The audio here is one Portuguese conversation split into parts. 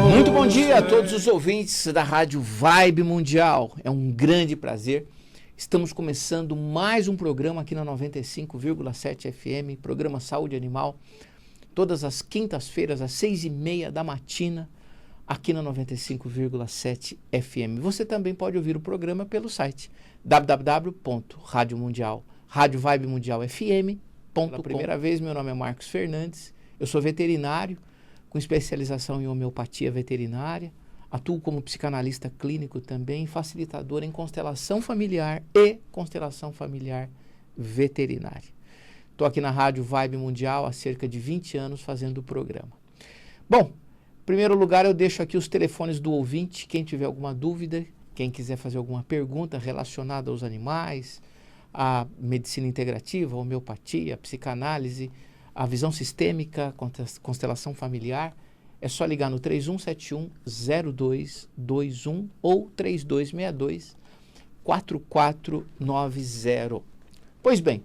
Muito bom dia a todos os ouvintes da Rádio Vibe Mundial. É um grande prazer. Estamos começando mais um programa aqui na 95,7 FM, programa Saúde Animal, todas as quintas-feiras às 6h30 da matina, aqui na 95,7 FM. Você também pode ouvir o programa pelo site www.radiovibemundialfm.com. Pela primeira vez, meu nome é Marcos Fernandes, eu sou veterinário, com especialização em homeopatia veterinária, atuo como psicanalista clínico também, facilitador em constelação familiar e constelação familiar veterinária. Estou aqui na Rádio Vibe Mundial há cerca de 20 anos fazendo o programa. Bom, em primeiro lugar eu deixo aqui os telefones do ouvinte, quem tiver alguma dúvida, quem quiser fazer alguma pergunta relacionada aos animais, à medicina integrativa, a homeopatia, a psicanálise, a visão sistêmica, constelação familiar, é só ligar no 3171-0221 ou 3262-4490. Pois bem,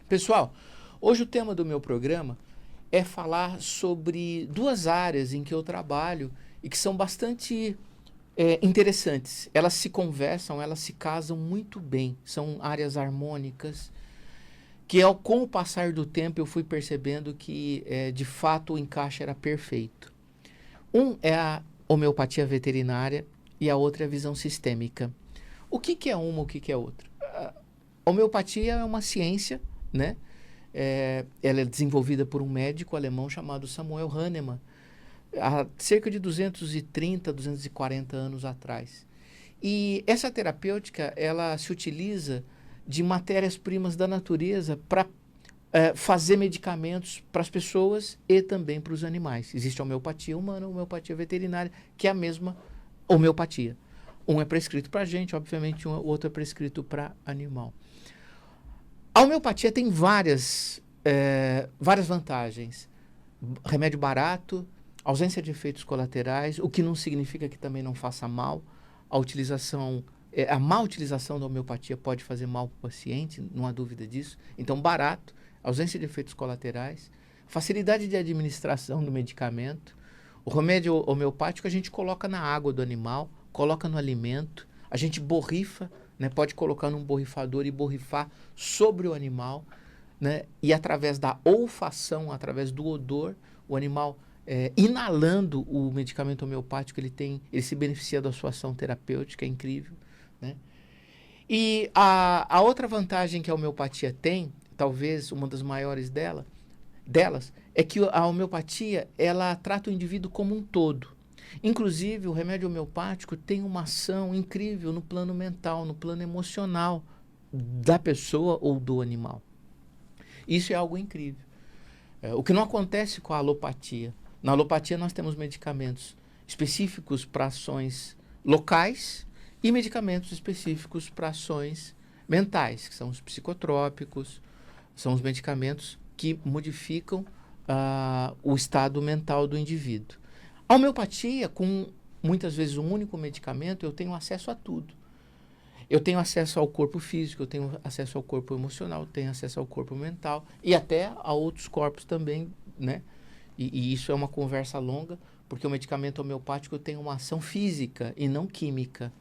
pessoal, hoje o tema do meu programa é falar sobre duas áreas em que eu trabalho e que são bastante interessantes. Elas se conversam, elas se casam muito bem, são áreas harmônicas, que com o passar do tempo eu fui percebendo que de fato o encaixe era perfeito. Um é a homeopatia veterinária e a outra é a visão sistêmica. O que é uma, o que é outra? A homeopatia é uma ciência, né? Ela é desenvolvida por um médico alemão chamado Samuel Hahnemann, há cerca de 230, 240 anos atrás. E essa terapêutica, ela se utiliza de matérias-primas da natureza para fazer medicamentos para as pessoas e também para os animais. Existe a homeopatia humana, a homeopatia veterinária, que é a mesma homeopatia. Um é prescrito para a gente, obviamente, o outro é prescrito para animal. A homeopatia tem várias vantagens. Remédio barato, ausência de efeitos colaterais, o que não significa que também não faça mal. A má utilização da homeopatia pode fazer mal para o paciente, não há dúvida disso. Então, barato, ausência de efeitos colaterais, facilidade de administração do medicamento. O remédio homeopático a gente coloca na água do animal, coloca no alimento, a gente borrifa, né? Pode colocar num borrifador e borrifar sobre o animal, né? E através da olfação, através do odor, o animal inalando o medicamento homeopático, ele se beneficia da sua ação terapêutica, é incrível, né? E a outra vantagem que a homeopatia tem, talvez uma das maiores delas, é que a homeopatia, ela trata o indivíduo como um todo. Inclusive, o remédio homeopático tem uma ação incrível no plano mental, no plano emocional da pessoa ou do animal. Isso é algo incrível. O que não acontece com a alopatia. Na alopatia, nós temos medicamentos específicos para ações locais e medicamentos específicos para ações mentais, que são os psicotrópicos, são os medicamentos que modificam o estado mental do indivíduo. A homeopatia, com muitas vezes um único medicamento, eu tenho acesso a tudo. Eu tenho acesso ao corpo físico, eu tenho acesso ao corpo emocional, eu tenho acesso ao corpo mental e até a outros corpos também, né? E isso é uma conversa longa, porque o medicamento homeopático tem uma ação física e não química,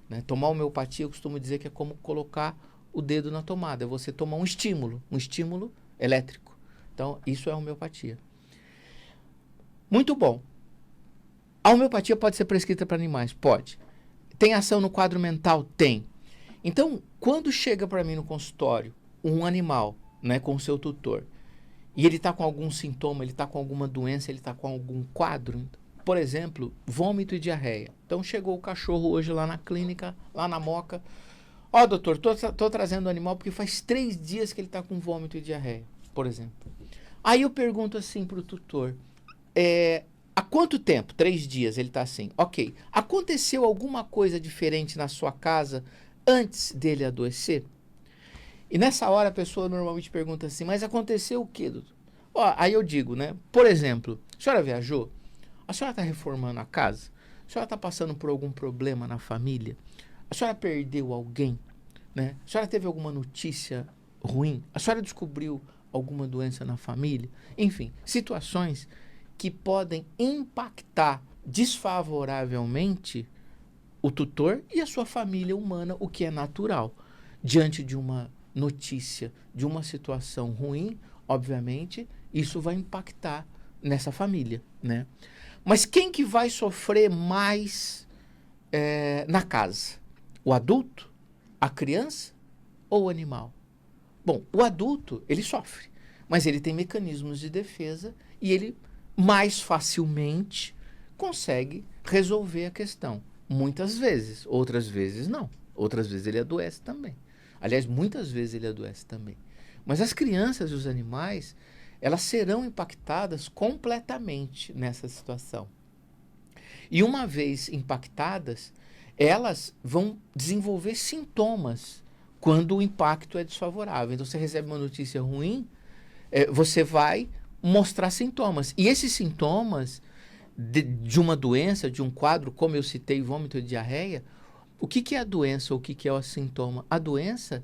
né? Tomar homeopatia, eu costumo dizer que é como colocar o dedo na tomada, é você tomar um estímulo elétrico. Então, isso é homeopatia. Muito bom. A homeopatia pode ser prescrita para animais? Pode. Tem ação no quadro mental? Tem. Então, quando chega para mim no consultório um animal, né, com o seu tutor, e ele está com algum sintoma, ele está com alguma doença, ele está com algum quadro, por exemplo, vômito e diarreia. Então, chegou o cachorro hoje lá na clínica, lá na Moca. Ó, doutor, tô trazendo o animal porque faz 3 dias que ele está com vômito e diarreia, por exemplo. Aí eu pergunto assim para o tutor, há quanto tempo? 3 dias ele está assim. Ok. Aconteceu alguma coisa diferente na sua casa antes dele adoecer? E nessa hora a pessoa normalmente pergunta assim, mas aconteceu o quê, doutor? Ó, aí eu digo, né? Por exemplo, a senhora viajou? A senhora está reformando a casa? A senhora está passando por algum problema na família? A senhora perdeu alguém? Né? A senhora teve alguma notícia ruim? A senhora descobriu alguma doença na família? Enfim, situações que podem impactar desfavoravelmente o tutor e a sua família humana, o que é natural. Diante de uma notícia, de uma situação ruim, obviamente, isso vai impactar nessa família, né? Mas quem que vai sofrer mais na casa? O adulto? A criança? Ou o animal? Bom, o adulto, ele sofre, mas ele tem mecanismos de defesa e ele mais facilmente consegue resolver a questão. Muitas vezes, outras vezes não. Outras vezes ele adoece também. Aliás, muitas vezes ele adoece também. Mas as crianças e os animais, elas serão impactadas completamente nessa situação. E uma vez impactadas, elas vão desenvolver sintomas quando o impacto é desfavorável. Então, você recebe uma notícia ruim, você vai mostrar sintomas. E esses sintomas de uma doença, de um quadro, como eu citei, vômito e diarreia, o que é a doença ou o que é o sintoma? A doença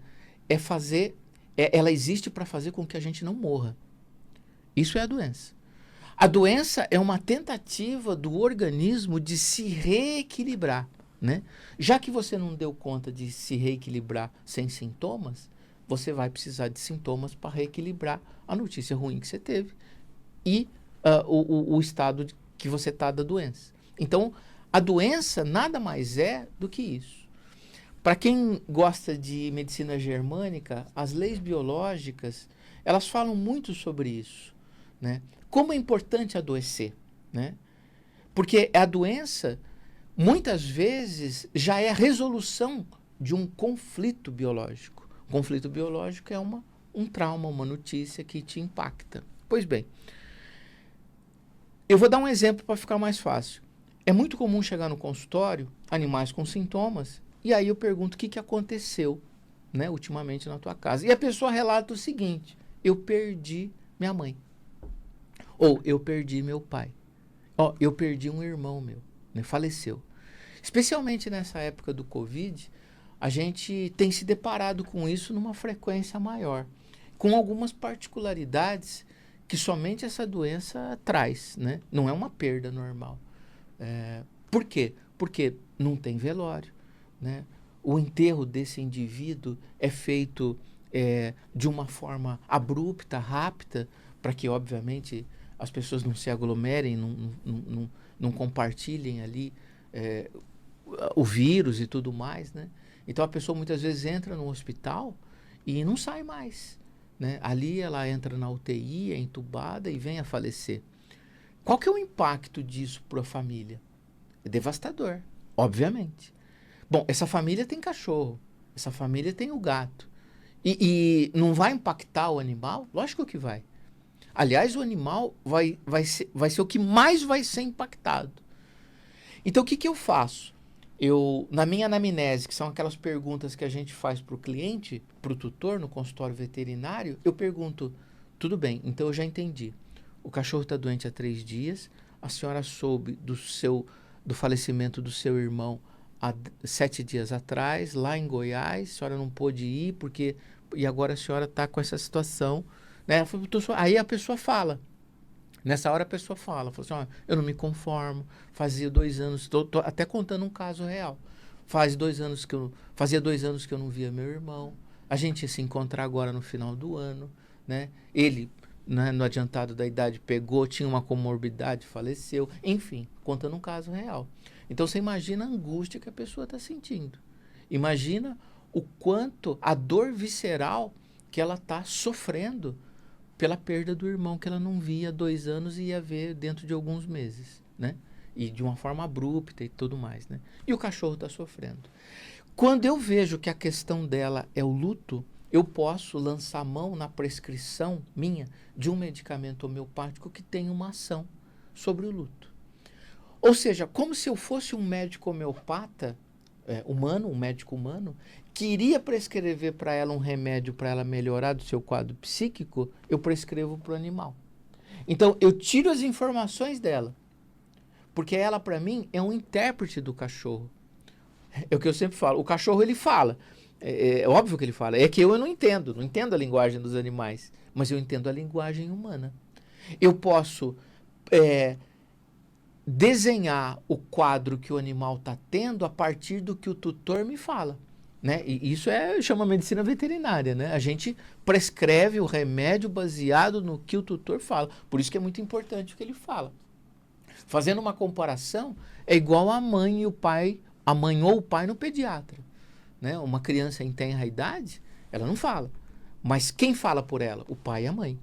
ela existe para fazer com que a gente não morra. Isso é a doença. A doença é uma tentativa do organismo de se reequilibrar, né? Já que você não deu conta de se reequilibrar sem sintomas, você vai precisar de sintomas para reequilibrar a notícia ruim que você teve e o estado que você está da doença. Então, a doença nada mais é do que isso. Para quem gosta de medicina germânica, as leis biológicas, elas falam muito sobre isso, né? Como é importante adoecer, né? Porque a doença, muitas vezes, já é a resolução de um conflito biológico. O conflito biológico é um trauma, uma notícia que te impacta. Pois bem, eu vou dar um exemplo para ficar mais fácil. É muito comum chegar no consultório, animais com sintomas, e aí eu pergunto o que aconteceu, né, ultimamente na tua casa. E a pessoa relata o seguinte: eu perdi minha mãe. Ou eu perdi meu pai. Eu perdi um irmão meu, né, faleceu. Especialmente nessa época do Covid, a gente tem se deparado com isso numa frequência maior, com algumas particularidades que somente essa doença traz, né? Não é uma perda normal. Por quê? Porque não tem velório, né? O enterro desse indivíduo é feito de uma forma abrupta, rápida, para que, obviamente, as pessoas não se aglomerem, não compartilhem ali o vírus e tudo mais, né? Então a pessoa muitas vezes entra no hospital e não sai mais, né? Ali ela entra na UTI, é entubada e vem a falecer. Qual que é o impacto disso para a família? É devastador, obviamente. Bom, essa família tem cachorro, essa família tem o gato. E não vai impactar o animal? Lógico que vai. Aliás, o animal vai ser o que mais vai ser impactado. Então, o que eu faço? Na minha anamnese, que são aquelas perguntas que a gente faz para o cliente, para o tutor, no consultório veterinário, eu pergunto: tudo bem, então eu já entendi. O cachorro está doente há 3 dias, a senhora soube do falecimento do seu irmão há 7 dias atrás, lá em Goiás, a senhora não pôde ir, e agora a senhora está com essa situação, né? Aí a pessoa fala. Nessa hora a pessoa fala assim: eu não me conformo, fazia 2 anos, tô até contando um caso real. Fazia 2 anos que eu não via meu irmão. A gente ia se encontrar agora no final do ano, né? Ele, né, no adiantado da idade, tinha uma comorbidade, faleceu. Enfim, contando um caso real. Então você imagina a angústia que a pessoa está sentindo. Imagina o quanto, a dor visceral que ela está sofrendo pela perda do irmão que ela não via há 2 anos e ia ver dentro de alguns meses, né? E de uma forma abrupta e tudo mais, né? E o cachorro está sofrendo. Quando eu vejo que a questão dela é o luto, eu posso lançar mão na prescrição minha de um medicamento homeopático que tem uma ação sobre o luto. Ou seja, como se eu fosse um médico homeopata humano, um médico humano, que iria prescrever para ela um remédio para ela melhorar do seu quadro psíquico, eu prescrevo para o animal. Então, eu tiro as informações dela, porque ela, para mim, é um intérprete do cachorro. É o que eu sempre falo. O cachorro, ele fala. É óbvio que ele fala. É que eu não entendo a linguagem dos animais, mas eu entendo a linguagem humana. Eu posso desenhar o quadro que o animal está tendo a partir do que o tutor me fala. Né? E isso chama medicina veterinária. Né? A gente prescreve o remédio baseado no que o tutor fala. Por isso que é muito importante o que ele fala. Fazendo uma comparação, é igual a mãe e o pai, a mãe ou o pai no pediatra. Né? Uma criança em tenra idade, ela não fala. Mas quem fala por ela? O pai e a mãe.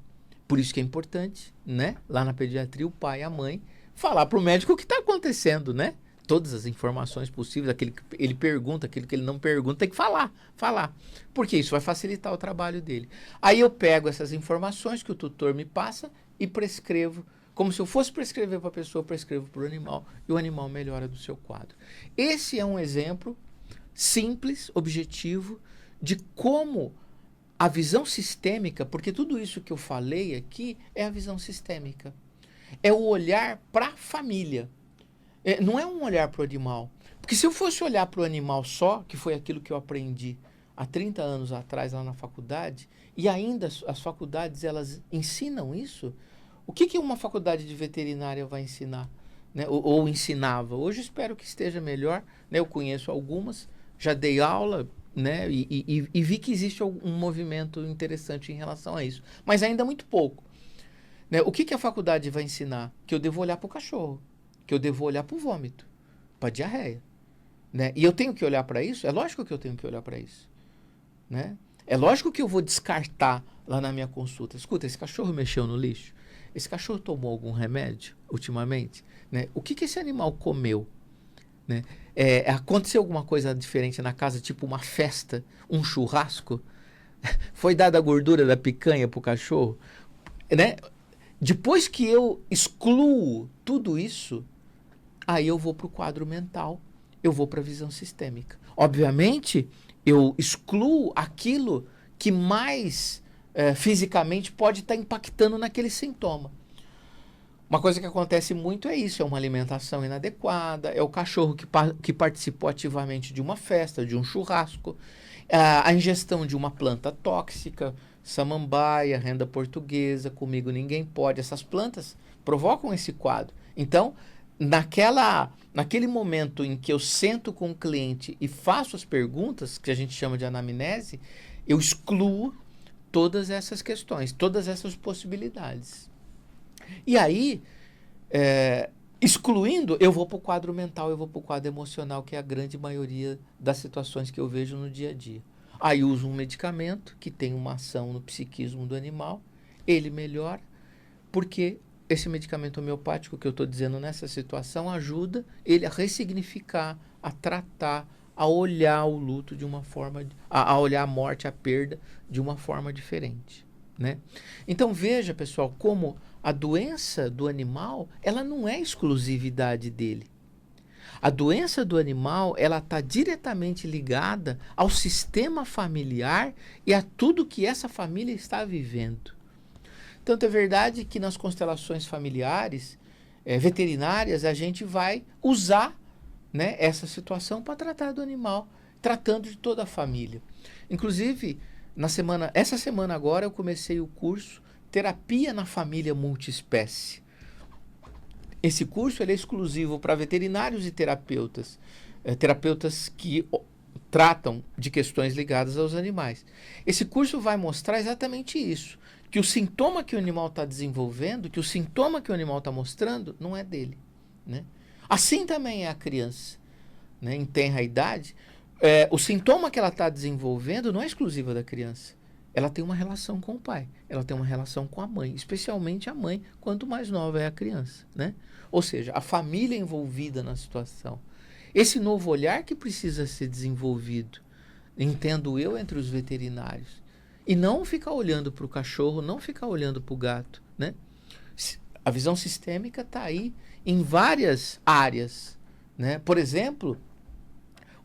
Por isso que é importante, né? Lá na pediatria, o pai e a mãe falar para o médico o que está acontecendo, né? Todas as informações possíveis, aquilo que ele pergunta, aquilo que ele não pergunta, tem que falar. Porque isso vai facilitar o trabalho dele. Aí eu pego essas informações que o tutor me passa e prescrevo, como se eu fosse prescrever para a pessoa, eu prescrevo para o animal, e o animal melhora do seu quadro. Esse é um exemplo simples, objetivo, de como a visão sistêmica, porque tudo isso que eu falei aqui é a visão sistêmica. É o olhar para a família. Não é um olhar para o animal. Porque se eu fosse olhar para o animal só, que foi aquilo que eu aprendi há 30 anos atrás lá na faculdade, e ainda as faculdades elas ensinam isso, o que uma faculdade de veterinária vai ensinar? Né? Ou ensinava? Hoje espero que esteja melhor. Né? Eu conheço algumas, já dei aula, né? E vi que existe um movimento interessante em relação a isso. Mas ainda muito pouco. Né? O que a faculdade vai ensinar? Que eu devo olhar para o cachorro, que eu devo olhar para o vômito, para a diarreia. Né? E eu tenho que olhar para isso? É lógico que eu tenho que olhar para isso. Né? É lógico que eu vou descartar lá na minha consulta. Escuta, esse cachorro mexeu no lixo? Esse cachorro tomou algum remédio ultimamente? Né? O que esse animal comeu? Né? Aconteceu alguma coisa diferente na casa, tipo uma festa, um churrasco? Foi dada a gordura da picanha para o cachorro? Né? Depois que eu excluo tudo isso, aí eu vou para o quadro mental, eu vou para a visão sistêmica. Obviamente, eu excluo aquilo que mais fisicamente pode estar impactando naquele sintoma. Uma coisa que acontece muito é isso, é uma alimentação inadequada, é o cachorro que participou ativamente de uma festa, de um churrasco, a ingestão de uma planta tóxica, samambaia, renda portuguesa, comigo ninguém pode. Essas plantas provocam esse quadro. Então, naquele momento em que eu sento com o cliente e faço as perguntas, que a gente chama de anamnese, eu excluo todas essas questões, todas essas possibilidades. E aí, excluindo, eu vou para o quadro mental, eu vou para o quadro emocional, que é a grande maioria das situações que eu vejo no dia a dia. Aí uso um medicamento que tem uma ação no psiquismo do animal, ele melhora, porque esse medicamento homeopático que eu estou dizendo nessa situação ajuda ele a ressignificar, a tratar, a olhar o luto de uma forma, a olhar a morte, a perda de uma forma diferente. Né? Então veja, pessoal, como a doença do animal, ela não é exclusividade dele. A doença do animal, ela está diretamente ligada ao sistema familiar e a tudo que essa família está vivendo. Tanto é verdade que nas constelações familiares, veterinárias, a gente vai usar, né, essa situação para tratar do animal, tratando de toda a família. Inclusive, essa semana agora eu comecei o curso Terapia na Família Multiespécie. Esse curso ele é exclusivo para veterinários e terapeutas, terapeutas que tratam de questões ligadas aos animais. Esse curso vai mostrar exatamente isso, que o sintoma que o animal está desenvolvendo, que o sintoma que o animal está mostrando, não é dele. Né? Assim também é a criança. Né? Em tenra idade, o sintoma que ela está desenvolvendo não é exclusiva da criança. Ela tem uma relação com o pai, ela tem uma relação com a mãe, especialmente a mãe, quanto mais nova é a criança, né? Ou seja, a família envolvida na situação. Esse novo olhar que precisa ser desenvolvido, entendo eu, entre os veterinários. E não ficar olhando para o cachorro, não ficar olhando para o gato, né? A visão sistêmica está aí em várias áreas, né? Por exemplo,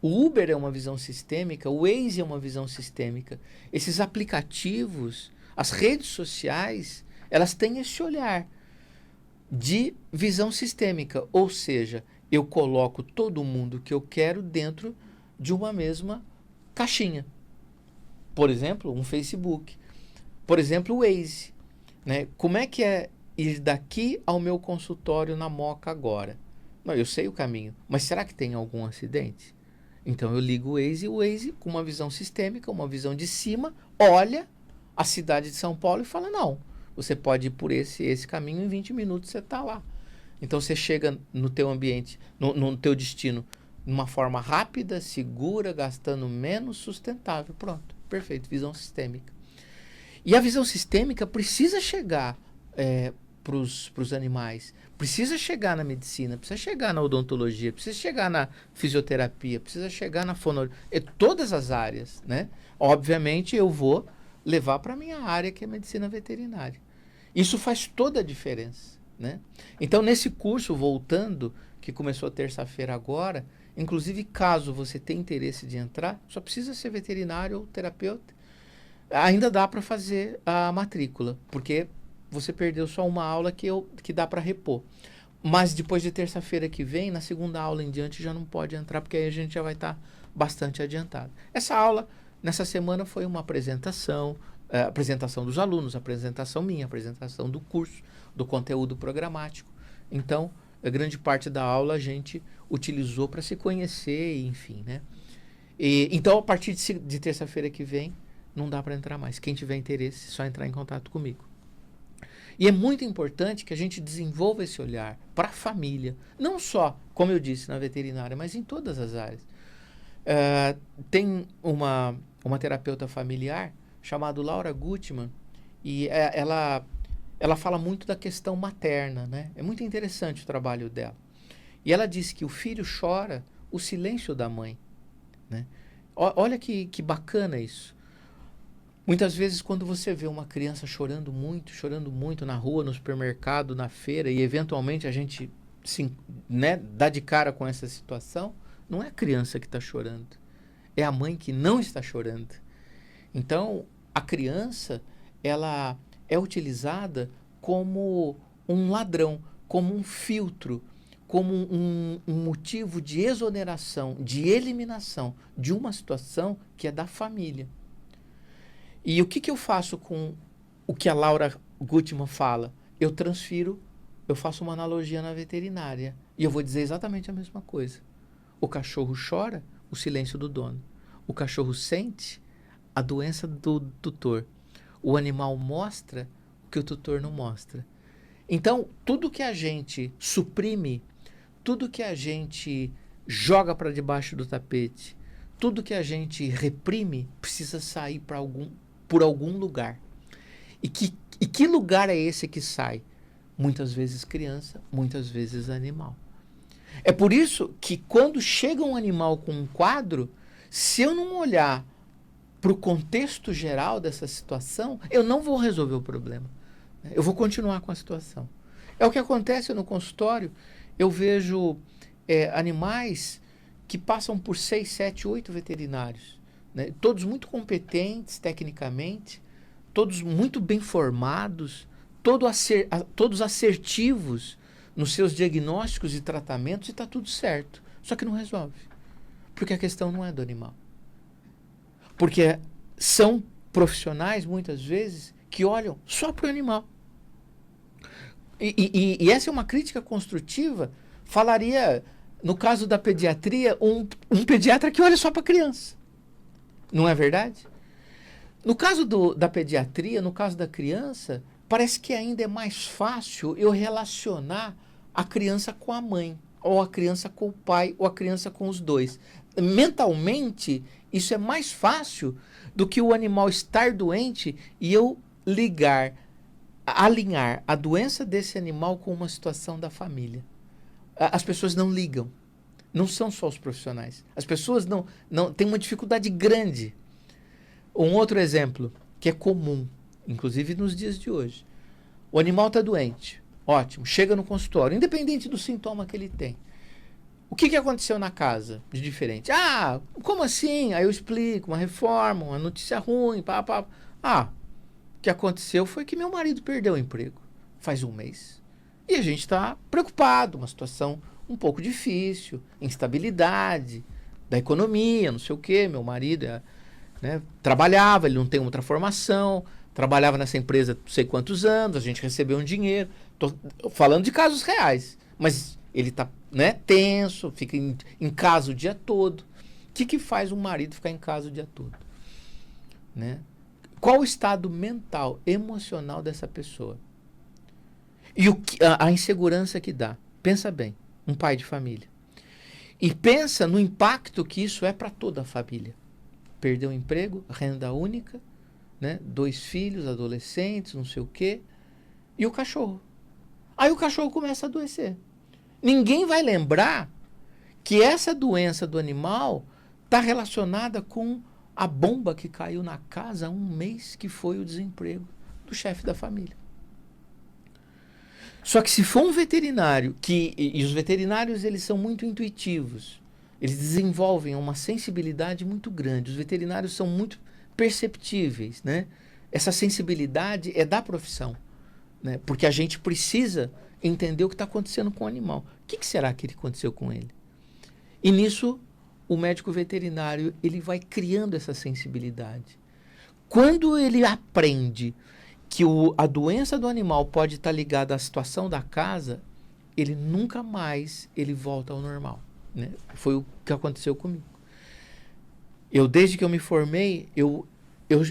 o Uber é uma visão sistêmica, o Waze é uma visão sistêmica. Esses aplicativos, as redes sociais, elas têm esse olhar de visão sistêmica. Ou seja, eu coloco todo mundo que eu quero dentro de uma mesma caixinha. Por exemplo, um Facebook. Por exemplo, o Waze. Né? Como é que é ir daqui ao meu consultório na Moca agora. Não, eu sei o caminho, mas será que tem algum acidente? Então eu ligo o Waze e o Waze, com uma visão sistêmica, uma visão de cima, olha a cidade de São Paulo e fala, não, você pode ir por esse caminho, em 20 minutos você está lá. Então você chega no teu ambiente, no teu destino, de uma forma rápida, segura, gastando menos, sustentável. Pronto, perfeito, visão sistêmica. E a visão sistêmica precisa chegar para os animais, precisa chegar na medicina, precisa chegar na odontologia, precisa chegar na fisioterapia, precisa chegar na fonologia, todas as áreas, né? Obviamente eu vou levar para a minha área, que é a medicina veterinária. Isso faz toda a diferença, né? Então, nesse curso, voltando, que começou terça-feira agora, inclusive, caso você tenha interesse de entrar, só precisa ser veterinário ou terapeuta, ainda dá para fazer a matrícula, porque você perdeu só uma aula que dá para repor. Mas depois de terça-feira que vem, na segunda aula em diante, já não pode entrar, porque aí a gente já vai estar bastante adiantado. Essa aula, nessa semana, foi uma apresentação dos alunos, apresentação minha, apresentação do curso, do conteúdo programático. Então, a grande parte da aula a gente utilizou para se conhecer, enfim, né? Então, a partir de terça-feira que vem, não dá para entrar mais. Quem tiver interesse, é só entrar em contato comigo. E é muito importante que a gente desenvolva esse olhar para a família. Não só, como eu disse, na veterinária, mas em todas as áreas. Tem uma terapeuta familiar chamada Laura Gutman, e ela fala muito da questão materna, né? É muito interessante o trabalho dela. E ela diz que o filho chora o silêncio da mãe, né? Olha que bacana isso. Muitas vezes, quando você vê uma criança chorando muito na rua, no supermercado, na feira, e eventualmente a gente dá de cara com essa situação, não é a criança que está chorando, é a mãe que não está chorando. Então, a criança, ela é utilizada como um ladrão, como um filtro, como um motivo de exoneração, de eliminação de uma situação que é da família. E o que eu faço com o que a Laura Gutman fala? Eu transfiro, eu faço uma analogia na veterinária. E eu vou dizer exatamente a mesma coisa. O cachorro chora o silêncio do dono. O cachorro sente a doença do tutor. O animal mostra o que o tutor não mostra. Então, tudo que a gente suprime, tudo que a gente joga para debaixo do tapete, tudo que a gente reprime, precisa sair por algum lugar. E que lugar é esse que sai? Muitas vezes criança, muitas vezes animal. É por isso que quando chega um animal com um quadro, se eu não olhar para o contexto geral dessa situação, eu não vou resolver o problema. Eu vou continuar com a situação. É o que acontece no consultório. Eu vejo animais que passam por 6, 7, 8 veterinários. Né? Todos muito competentes tecnicamente, todos muito bem formados, todos assertivos nos seus diagnósticos e tratamentos, e está tudo certo. Só que não resolve. Porque a questão não é do animal. Porque são profissionais, muitas vezes, que olham só para o animal. E essa é uma crítica construtiva. Falaria, no caso da pediatria, um pediatra que olha só para a criança. Não é verdade? No caso da pediatria, no caso da criança, parece que ainda é mais fácil eu relacionar a criança com a mãe, ou a criança com o pai, ou a criança com os dois. Mentalmente, isso é mais fácil do que o animal estar doente e eu alinhar a doença desse animal com uma situação da família. As pessoas não ligam. Não são só os profissionais. As pessoas não têm uma dificuldade grande. Um outro exemplo, que é comum, inclusive nos dias de hoje. O animal está doente. Ótimo. Chega no consultório, independente do sintoma que ele tem. O que aconteceu na casa de diferente? Ah, como assim? Aí eu explico, uma reforma, uma notícia ruim, pá. Ah, o que aconteceu foi que meu marido perdeu o emprego faz um mês. E a gente está preocupado, uma situação um pouco difícil, instabilidade da economia, não sei o quê. Meu marido trabalhava, ele não tem outra formação, trabalhava nessa empresa não sei quantos anos, a gente recebeu um dinheiro. Tô falando de casos reais, mas ele está, né, tenso, fica em casa o dia todo. O que faz um marido ficar em casa o dia todo? Né? Qual o estado mental, emocional dessa pessoa? E a insegurança que dá. Pensa bem, um pai de família. E pensa no impacto que isso é para toda a família. Perdeu o emprego, renda única, né? 2 filhos, adolescentes, não sei o quê. E o cachorro. Aí o cachorro começa a adoecer. Ninguém vai lembrar que essa doença do animal está relacionada com a bomba que caiu na casa há 1 mês, que foi o desemprego do chefe da família. Só que se for um veterinário, e os veterinários eles são muito intuitivos, eles desenvolvem uma sensibilidade muito grande, os veterinários são muito perceptíveis, né? Essa sensibilidade é da profissão, né? Porque a gente precisa entender o que está acontecendo com o animal. O que será que aconteceu com ele? E nisso, o médico veterinário ele vai criando essa sensibilidade. Quando ele aprende que a doença do animal pode estar ligada à situação da casa, ele nunca mais ele volta ao normal, né? Foi o que aconteceu comigo. Desde que eu me formei,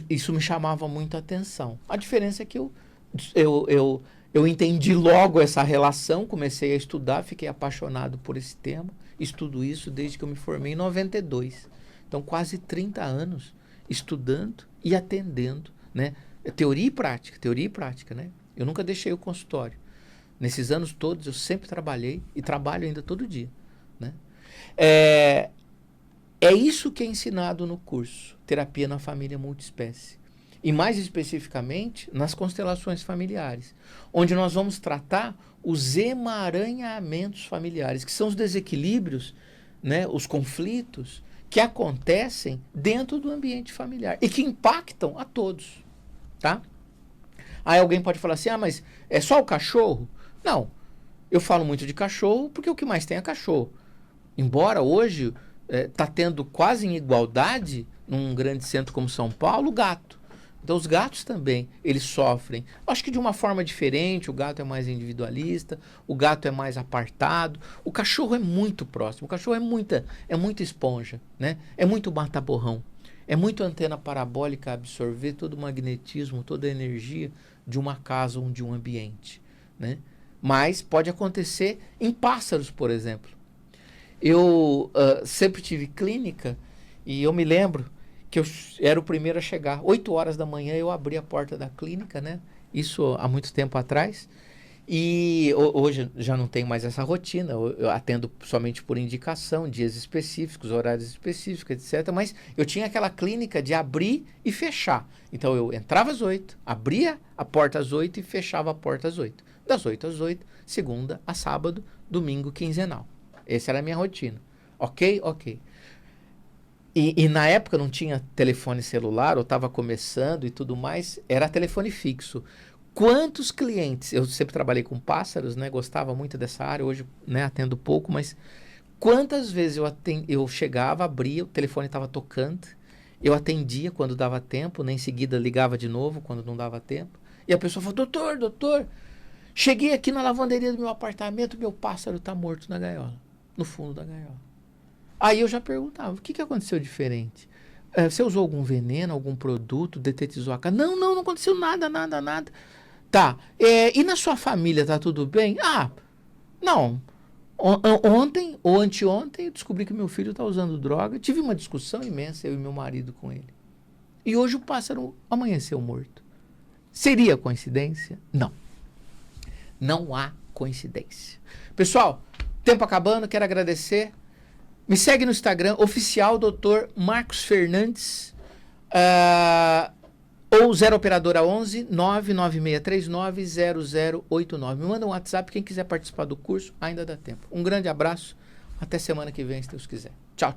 isso me chamava muita atenção. A diferença é que eu entendi logo essa relação, comecei a estudar, fiquei apaixonado por esse tema, estudo isso desde que eu me formei em 92. Então, quase 30 anos estudando e atendendo, né? Teoria e prática, né? Eu nunca deixei o consultório. Nesses anos todos, eu sempre trabalhei e trabalho ainda todo dia, né? É isso que é ensinado no curso, Terapia na Família Multiespécie. E mais especificamente, nas constelações familiares, onde nós vamos tratar os emaranhamentos familiares, que são os desequilíbrios, né, os conflitos que acontecem dentro do ambiente familiar e que impactam a todos. Tá? Aí alguém pode falar assim, mas é só o cachorro? Não, eu falo muito de cachorro porque o que mais tem é cachorro. Embora hoje está tendo quase em igualdade, num grande centro como São Paulo, o gato. Então os gatos também, eles sofrem. Acho que de uma forma diferente, o gato é mais individualista, o gato é mais apartado, o cachorro é muito próximo, o cachorro é muita esponja, né? É muito mata-borrão. É muito antena parabólica a absorver todo o magnetismo, toda a energia de uma casa ou de um ambiente, né? Mas pode acontecer em pássaros, por exemplo. Eu sempre tive clínica e eu me lembro que eu era o primeiro a chegar. 8 horas da manhã eu abri a porta da clínica, né? Isso há muito tempo atrás. E hoje já não tenho mais essa rotina, eu atendo somente por indicação, dias específicos, horários específicos, etc. Mas eu tinha aquela clínica de abrir e fechar. Então eu entrava às 8, abria a porta às 8 e fechava a porta às 8. Das 8 às 8, segunda a sábado, domingo quinzenal. Essa era a minha rotina. Ok? Ok. E na época não tinha telefone celular, eu estava começando e tudo mais, era telefone fixo. Quantos clientes, eu sempre trabalhei com pássaros, né? Gostava muito dessa área, hoje, né, atendo pouco, mas quantas vezes eu chegava, abria, o telefone estava tocando, eu atendia quando dava tempo, né? Em seguida ligava de novo quando não dava tempo, e a pessoa falou, doutor, cheguei aqui na lavanderia do meu apartamento, meu pássaro está morto na gaiola, no fundo da gaiola. Aí eu já perguntava, o que aconteceu diferente? Você usou algum veneno, algum produto, detetizou a casa? Não aconteceu nada. Tá, e na sua família tá tudo bem? Não. Ontem ou anteontem eu descobri que meu filho tá usando droga. Tive uma discussão imensa, eu e meu marido, com ele. E hoje o pássaro amanheceu morto. Seria coincidência? Não. Não há coincidência. Pessoal, tempo acabando, quero agradecer. Me segue no Instagram, oficial Dr. Marcos Fernandes. Ou 0 operadora 11 99639 0089. Me manda um WhatsApp, quem quiser participar do curso, ainda dá tempo. Um grande abraço, até semana que vem, se Deus quiser. Tchau.